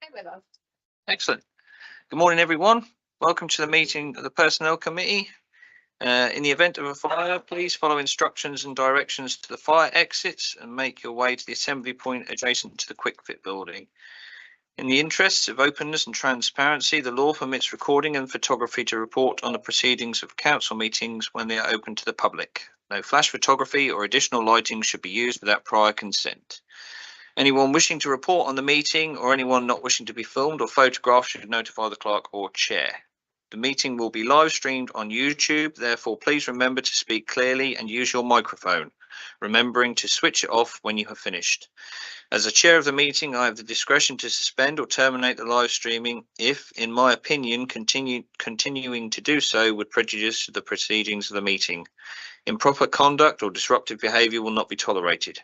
Okay with us. Excellent. Good morning, everyone. Welcome to the meeting of the Personnel Committee. In the event of a fire, please follow instructions and directions to the fire exits and make your way to the assembly point adjacent to the Quick Fit building. In the interests of openness and transparency, the law permits recording and photography to report on the proceedings of council meetings when they are open to the public. No flash photography or additional lighting should be used without prior consent. Anyone wishing to report on the meeting or anyone not wishing to be filmed or photographed should notify the clerk or chair. The meeting will be live streamed on YouTube, therefore please remember to speak clearly and use your microphone, remembering to switch it off when you have finished. As the chair of the meeting, I have the discretion to suspend or terminate the live streaming if, in my opinion, continuing to do so would prejudice the proceedings of the meeting. Improper conduct or disruptive behaviour will not be tolerated.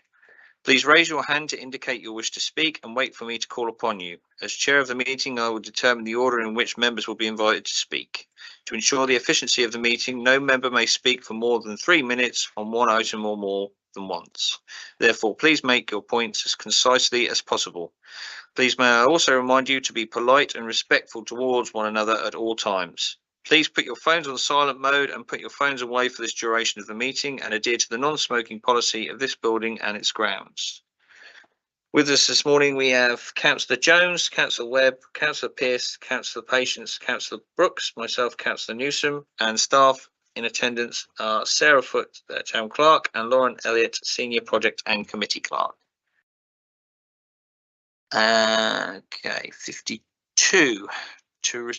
Please raise your hand to indicate you wish to speak and wait for me to call upon you. As chair of the meeting, I will determine the order in which members will be invited to speak. To ensure the efficiency of the meeting, no member may speak for more than 3 minutes on one item or more than once. Therefore, please make your points as concisely as possible. Please may I also remind you to be polite and respectful towards one another at all times. Please put your phones on silent mode and put your phones away for this duration of the meeting and adhere to the non-smoking policy of this building and its grounds. With us this morning we have Councillor Jones, Councillor Webb, Councillor Pearce, Councillor Patience, Councillor Brooks, myself, Councillor Newsom, and staff in attendance are Sarah Foote, Town Clerk, and Lauren Elliott, Senior Project and Committee Clerk. Okay, 52. To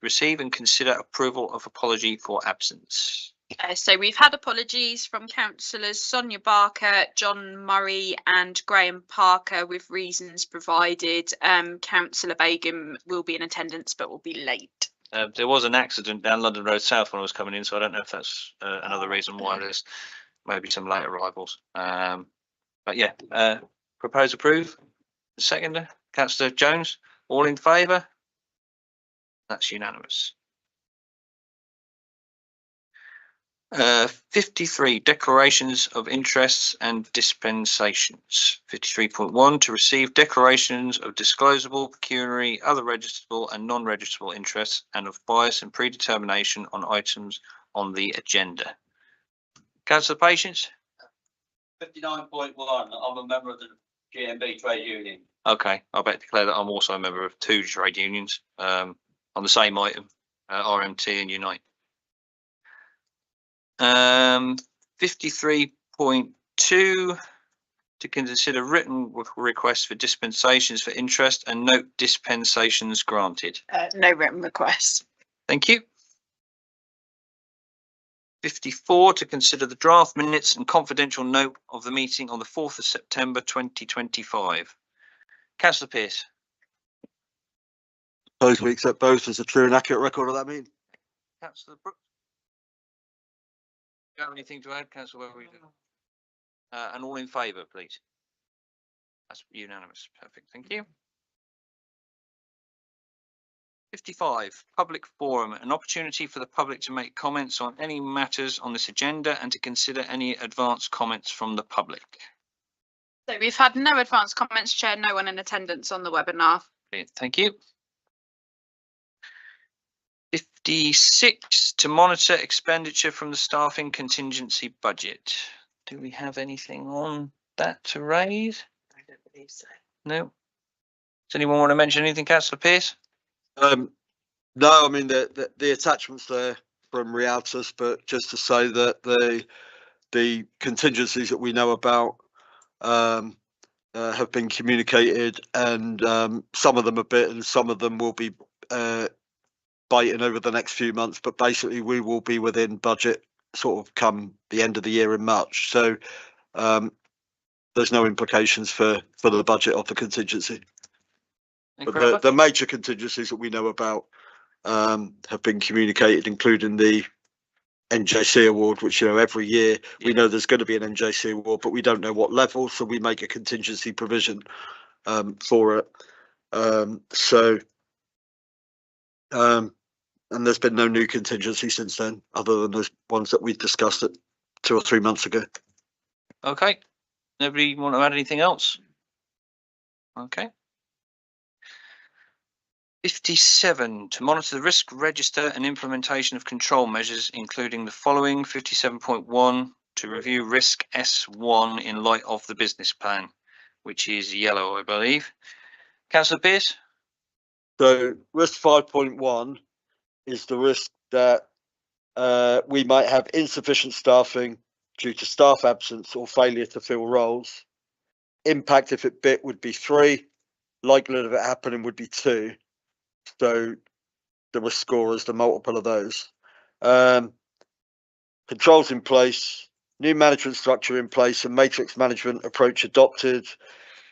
receive and consider approval of apology for absence. So we've had apologies from councillors Sonia Barker, John Murray and Graham Parker with reasons provided. Councillor Begum will be in attendance but will be late. There was an accident down London Road South when I was coming in, so I don't know if that's another reason why there's maybe some late arrivals. But yeah, propose approve. Seconder, Councillor Jones, all in favour? That's unanimous. 53, declarations of interests and dispensations. 53.1, to receive declarations of disclosable, pecuniary, other registrable and non-registrable interests and of bias and predetermination on items on the agenda. Councillor Patience? 59.1, I'm a member of the GMB trade union. Okay, I better declare that I'm also a member of 2 trade unions on the same item, RMT and Unite. 53.2, to consider written requests for dispensations for interest and note dispensations granted. No written requests. Thank you. 54, to consider the draft minutes and confidential note of the meeting on the 4th of September 2025. Councillor Pearce. Suppose we accept both as a true and accurate record of that meeting. Councillor Brooks. Do you have anything to add, Councillor? And all in favour, please. That's unanimous. Perfect. Thank you. 55, public forum, an opportunity for the public to make comments on any matters on this agenda and to consider any advance comments from the public. So we've had no advance comments, Chair, no one in attendance on the webinar. Brilliant. Thank you. 56, to monitor expenditure from the staffing contingency budget. Do we have anything on that to raise? I don't believe so. No. Does anyone want to mention anything, Councillor Pearce? No, I mean the attachments there from Rialtos, but just to say that the contingencies that we know about have been communicated, and some of them a bit, and some of them will be biting over the next few months. But basically, we will be within budget sort of come the end of the year in March. So there's no implications for the budget of the contingency. But the major contingencies that we know about have been communicated, including the NJC award, which, you know, every year we know there's going to be an NJC award, but we don't know what level, so we make a contingency provision for it. And there's been no new contingency since then, other than those ones that we discussed 2 or 3 months ago. Okay. Nobody want to add anything else? Okay. 57, to monitor the risk register and implementation of control measures, including the following. 57.1, to review risk S1 in light of the business plan, which is yellow, I believe. Councillor Pearce? So risk 5.1 is the risk that we might have insufficient staffing due to staff absence or failure to fill roles. Impact if it bit would be 3. Likelihood of it happening would be 2. So the risk score is the multiple of those. Controls in place, new management structure in place, and matrix management approach adopted.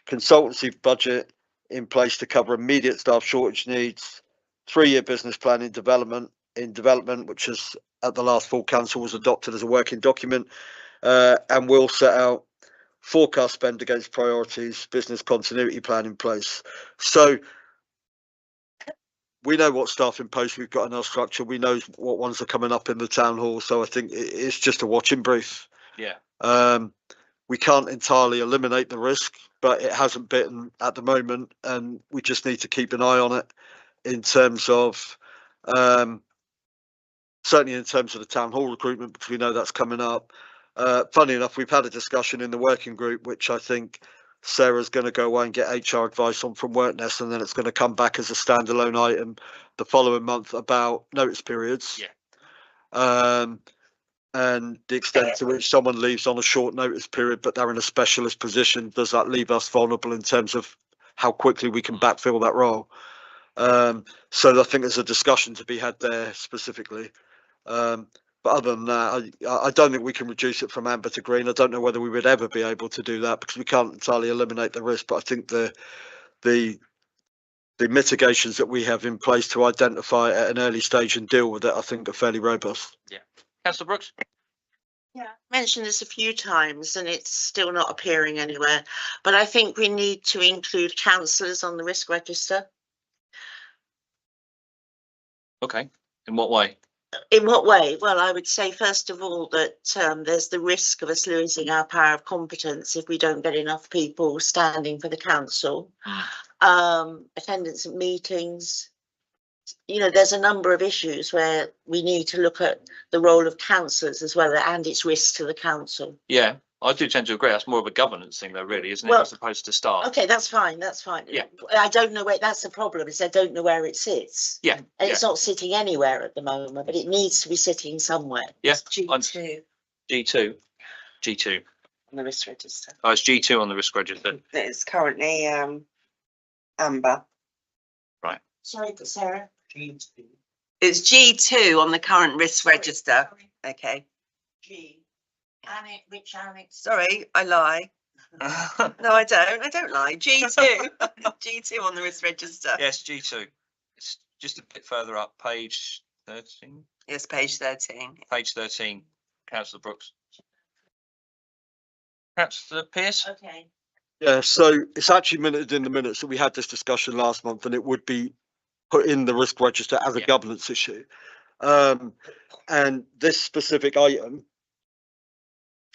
Consultancy budget in place to cover immediate staff shortage needs. 3-year business plan in development, which is at the last full council was adopted as a working document, and we'll set out forecast spend against priorities, business continuity plan in place. So we know what staff in post we've got in our structure. We know what ones are coming up in the town hall. So I think it's just a watching brief. Yeah. We can't entirely eliminate the risk, but it hasn't bitten at the moment, and we just need to keep an eye on it in terms of certainly in terms of the town hall recruitment, because we know that's coming up. Funny enough, we've had a discussion in the working group, which I think Sarah's going to go away and get HR advice on from WorkNest, and then it's going to come back as a standalone item the following month about notice periods. Yeah. And the extent to which someone leaves on a short notice period, but they're in a specialist position, does that leave us vulnerable in terms of how quickly we can backfill that role? So I think there's a discussion to be had there specifically. But other than that, I don't think we can reduce it from amber to green. I don't know whether we would ever be able to do that because we can't entirely eliminate the risk. But I think the mitigations that we have in place to identify it at an early stage and deal with it, I think, are fairly robust. Yeah. Councillor Brooks? Yeah, I mentioned this a few times and it's still not appearing anywhere, but I think we need to include councillors on the risk register. Okay. In what way? In what way? Well, I would say, first of all, that there's the risk of us losing our power of competence if we don't get enough people standing for the council. Attendance at meetings. You know, there's a number of issues where we need to look at the role of councillors as well and its risks to the council. Yeah, I do tend to agree. That's more of a governance thing, though, really, isn't it? Well, as opposed to staff. Okay, that's fine. That's fine. Yeah. I don't know where that's the problem. Is I don't know where it sits. Yeah. And it's not sitting anywhere at the moment, but it needs to be sitting somewhere. Yeah. It's G2 G2. G2. on the risk register. Oh, it's G2 on the risk register. It's currently amber. Sorry, Sarah. It's G2 on the current risk register. Okay. G. Annex, which annex? Sorry, I lie. No, I don't. I don't lie. G2. G2 on the risk register. Yes, G2. It's just a bit further up, page 13. Yes, page 13. Page 13. Councillor Brooks. Councillor Pearce? Okay. Yeah, so it's actually minuted in the minutes that we had this discussion last month, and it would be put in the risk register as a Yeah. governance issue. And this specific item,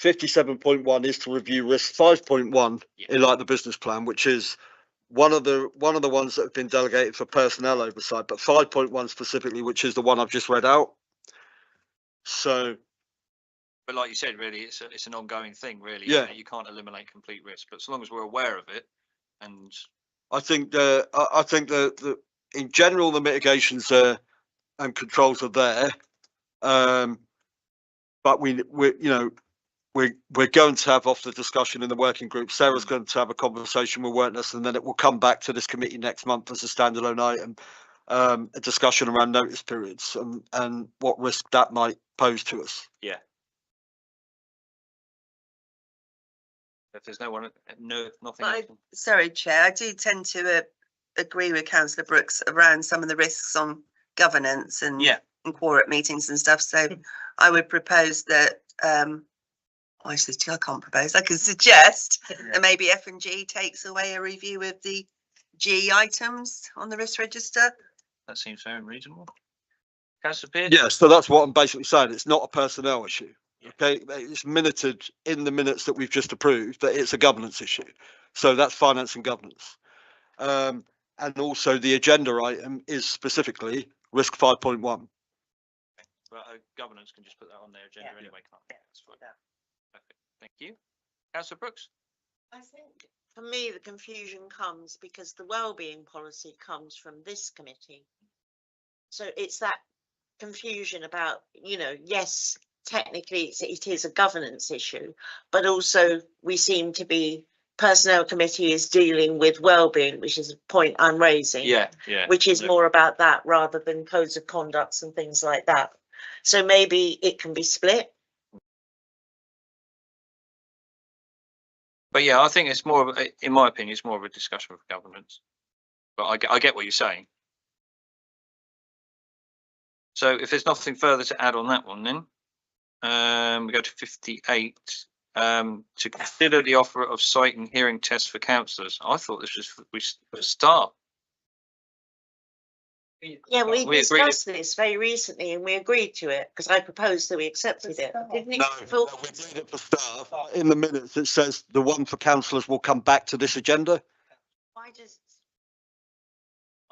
57.1, is to review risk. 5.1 in like the business plan, which is one of the ones that have been delegated for personnel oversight, but 5.1 specifically, which is the one I've just read out. So But like you said, really, it's an ongoing thing, really. Yeah. You can't eliminate complete risk, but as long as we're aware of it, and I think the in general the mitigations and controls are there, but we're going to have off the discussion in the working group. Sarah's going to have a conversation with WorkNest, and then it will come back to this committee next month as a standalone item, a discussion around notice periods and what risk that might pose to us. if there's nothing I- else. Sorry, Chair. I do tend to agree with Councillor Brooks around some of the risks on governance and Yeah. and quorum meetings and stuff. So I would propose that I can't propose. I could suggest that maybe F&G takes away a review of the G items on the risk register. That seems fair and reasonable. Councillor Pearce? Yeah, so that's what I'm basically saying. It's not a personnel issue. Yeah. Okay, it's minuted in the minutes that we've just approved that it's a governance issue. So that's finance and governance. and also the agenda item is specifically risk 5.1. But governance can just put that on their agenda Yeah. anyway, can't they? That's fine. Perfect. Thank you. Councillor Brooks? I think for me, the confusion comes because the wellbeing policy comes from this committee. So it's that confusion about, yes, technically it is a governance issue, but also we seem to be, personnel committee is dealing with wellbeing, which is a point I'm raising. Yeah. Which is more about that rather than codes of conducts and things like that. So maybe it can be split. But yeah, I think it's more of, in my opinion, it's more of a discussion of governance. But I get what you're saying. So if there's nothing further to add on that one, then we go to 58. To consider the offer of sight and hearing tests for councillors. I thought this was for staff. Yeah, we We agreed discussed this very recently and we agreed to it because I proposed that we accepted it. Didn't it? No, Phil? we agreed it for staff. In the minutes, it says the one for councillors will come back to this agenda. Why does?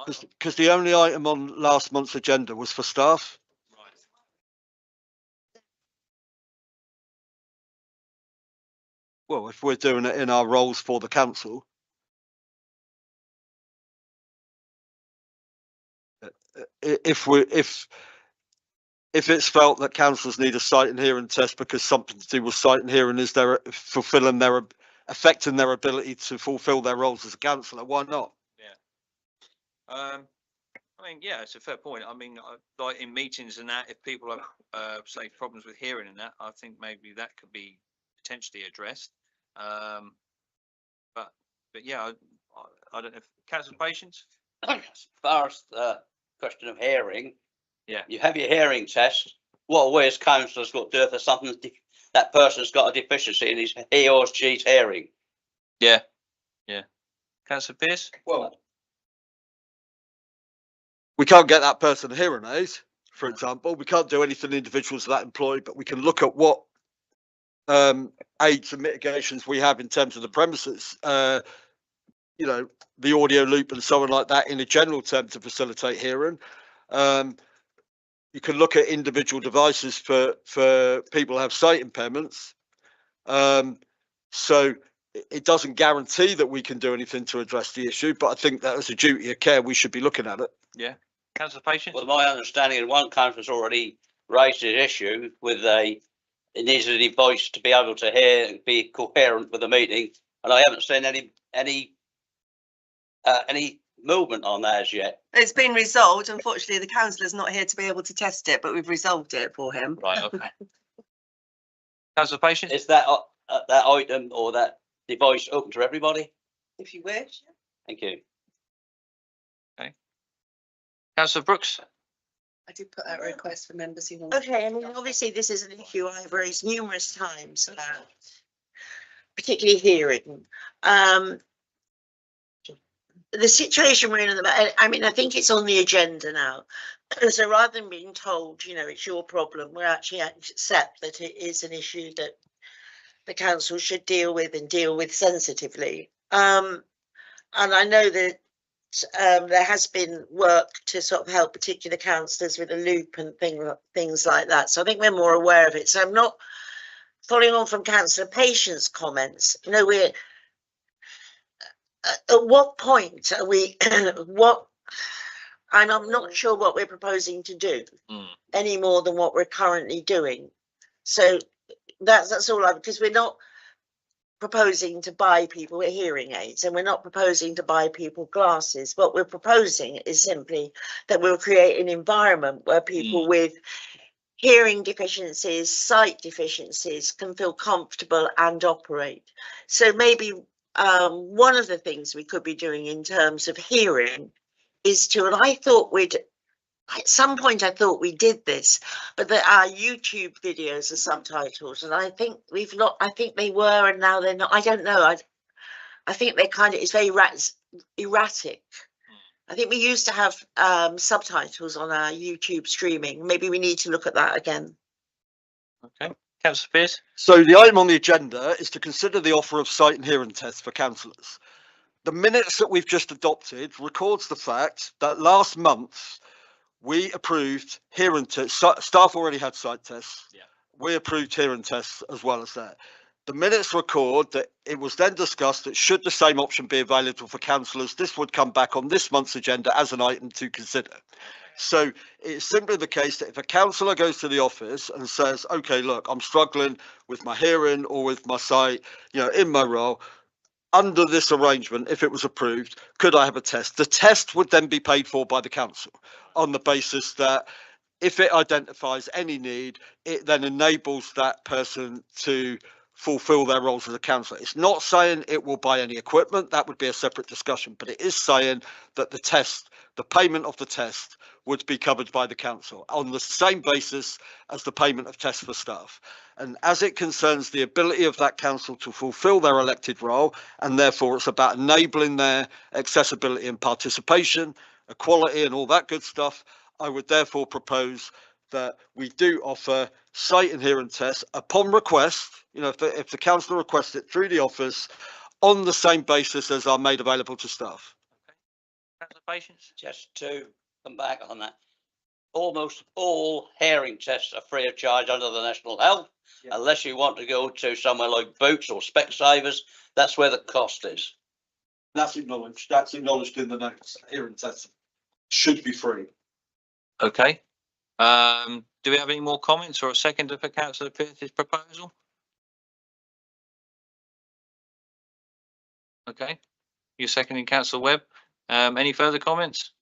Because the only item on last month's agenda was for staff. Well, if we're doing it in our roles for the council. If it's felt that councillors need a sight and hearing test because something to do with sight and hearing is affecting their ability to fulfil their roles as a councillor, why not? I mean, yeah, it's a fair point. I mean, like in meetings and that, if people have, say, problems with hearing and that, I think maybe that could be potentially addressed. But yeah, I don't know if councillor Patience. As far as the question of hearing. Yeah. You have your hearing test. What we as councillors got to do if there's something that person's got a deficiency in he or she's hearing? Yeah. Councillor Pearce. Well, We can't get that person a hearing aid, for example. We can't do anything individuals that employ, but we can look at what aids and mitigations we have in terms of the premises, the audio loop and so on like that in a general term to facilitate hearing. You can look at individual devices for people who have sight impairments. So it doesn't guarantee that we can do anything to address the issue, but I think that as a duty of care, we should be looking at it. Yeah. Councillor Patience. well, my understanding is one councillor's already raised this issue with it needs a device to be able to hear and be coherent with the meeting, and I haven't seen any movement on that as yet. It's been resolved. Unfortunately, the councillor's not here to be able to test it, but we've resolved it for him. Right. Okay. Councillor Patience. Is that item or that device open to everybody? If you wish. Thank you. Councillor Brooks. I did put out a request for members who want. Okay, I mean, obviously this is an issue I've raised numerous times about, particularly hearing. The situation we're in at the moment, I mean, I think it's on the agenda now. So rather than being told, it's your problem, we actually accept that it is an issue that the council should deal with and deal with sensitively. And I know that there has been work to sort of help particular councillors with a loop and things like that. So I think we're more aware of it. So I'm not following on from Councillor Patience's comments. We're at what point are we? And I'm not sure what we're proposing to do any more than what we're currently doing. So that's all because we're not proposing to buy people hearing aids and we're not proposing to buy people glasses. What we're proposing is simply that we'll create an environment where people with hearing deficiencies, sight deficiencies can feel comfortable and operate. So maybe one of the things we could be doing in terms of hearing is to, and I thought at some point I thought we did this, but that our YouTube videos are subtitles, and I think I think they were, and now they're not. I don't know. I think they it's very erratic. I think we used to have subtitles on our YouTube streaming. Maybe we need to look at that again. Okay. Councillor Pearce. So the item on the agenda is to consider the offer of sight and hearing tests for councillors. the minutes that we've just adopted records the fact that last month we approved hearing tests. Staff already had site tests. Yeah. We approved hearing tests as well as that. The minutes record that it was then discussed that should the same option be available for councillors, this would come back on this month's agenda as an item to consider. So it's simply the case that if a councillor goes to the office and says, okay, look, I'm struggling with my hearing or with my sight, you know, in my role, under this arrangement, if it was approved, could I have a test? The test would then be paid for by the council on the basis that if it identifies any need, it then enables that person to fulfill their roles as a councillor. It's not saying it will buy any equipment, that would be a separate discussion, but it is saying that the test, the payment of the test would be covered by the council on the same basis as the payment of tests for staff. And as it concerns the ability of that council to fulfill their elected role, and therefore it's about enabling their accessibility and participation, equality and all that good stuff, I would therefore propose that we do offer sight and hearing tests upon request, you know, if the councillor requests it through the office on the same basis as are made available to staff. Councillor Patience? Just to come back on that, almost all hearing tests are free of charge under the National Health, unless you want to go to somewhere like Boots or Specsavers. That's where the cost is. That's acknowledged. That's acknowledged in the notes. Hearing tests should be free. Okay. Do we have any more comments or a seconder for Councillor Pearce's proposal? Okay. You're seconding Councillor Webb. Any further comments?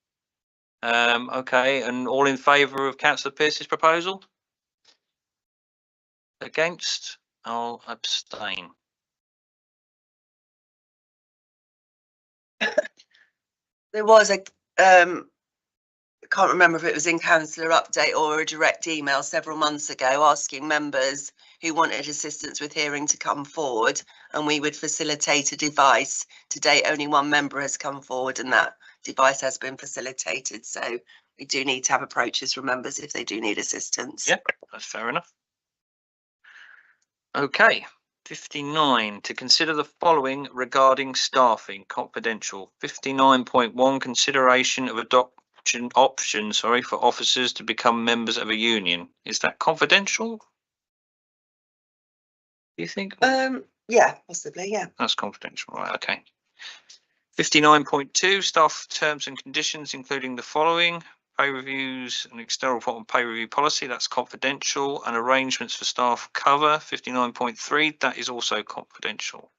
Okay, and all in favour of Councillor Pearce's proposal? Against? I'll abstain. There was a, I can't remember if it was in councillor update or a direct email several months ago asking members who wanted assistance with hearing to come forward, and we would facilitate a device. To date, only one member has come forward and that device has been facilitated. So we do need to have approaches from members if they do need assistance. Yep, that's fair enough. Okay, 59, to consider the following regarding staffing, confidential. 59.1, consideration of option for officers to become members of a union. Is that confidential? Do you think? Yeah, possibly, yeah. That's confidential, right? Okay. 59.2, staff terms and conditions, including the following: pay reviews and external report on pay review policy. That's confidential. And arrangements for staff cover. 59.3, that is also confidential.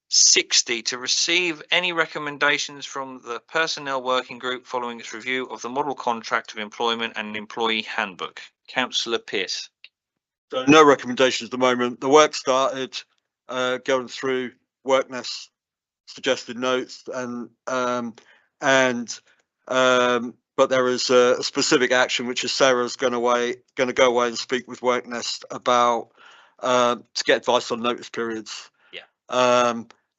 60, to receive any recommendations from the personnel working group following its review of the model contract of employment and employee handbook. Councillor Pearce. So no recommendations at the moment. The work started going through WorkNest suggested notes but there is a specific action which is Sarah's going to go away and speak with WorkNest about to get advice on notice periods. Yeah.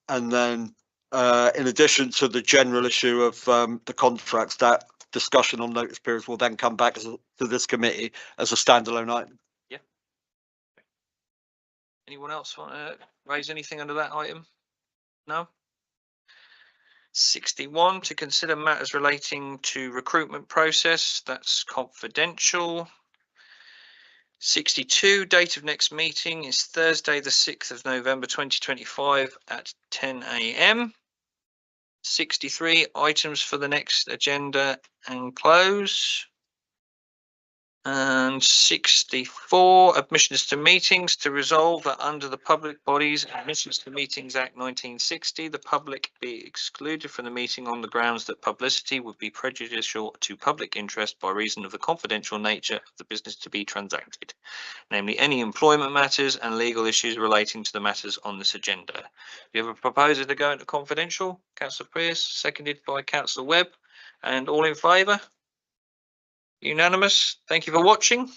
And then in addition to the general issue of the contracts, that discussion on notice periods will then come back to this committee as a standalone item. Yeah. Anyone else want to raise anything under that item? No. 61, to consider matters relating to recruitment process. That's confidential. 62, date of next meeting is Thursday the 6th of November 2025 at 10 AM. 63, items for the next agenda and close. And 64, admissions to meetings, to resolve that under the Public Bodies Admissions to Meetings Act 1960, the public be excluded from the meeting on the grounds that publicity would be prejudicial to public interest by reason of the confidential nature of the business to be transacted, namely any employment matters and legal issues relating to the matters on this agenda. You have a proposer to go into confidential. Councillor Pearce, seconded by Councillor Webb, and all in favour? Unanimous. Thank you for watching.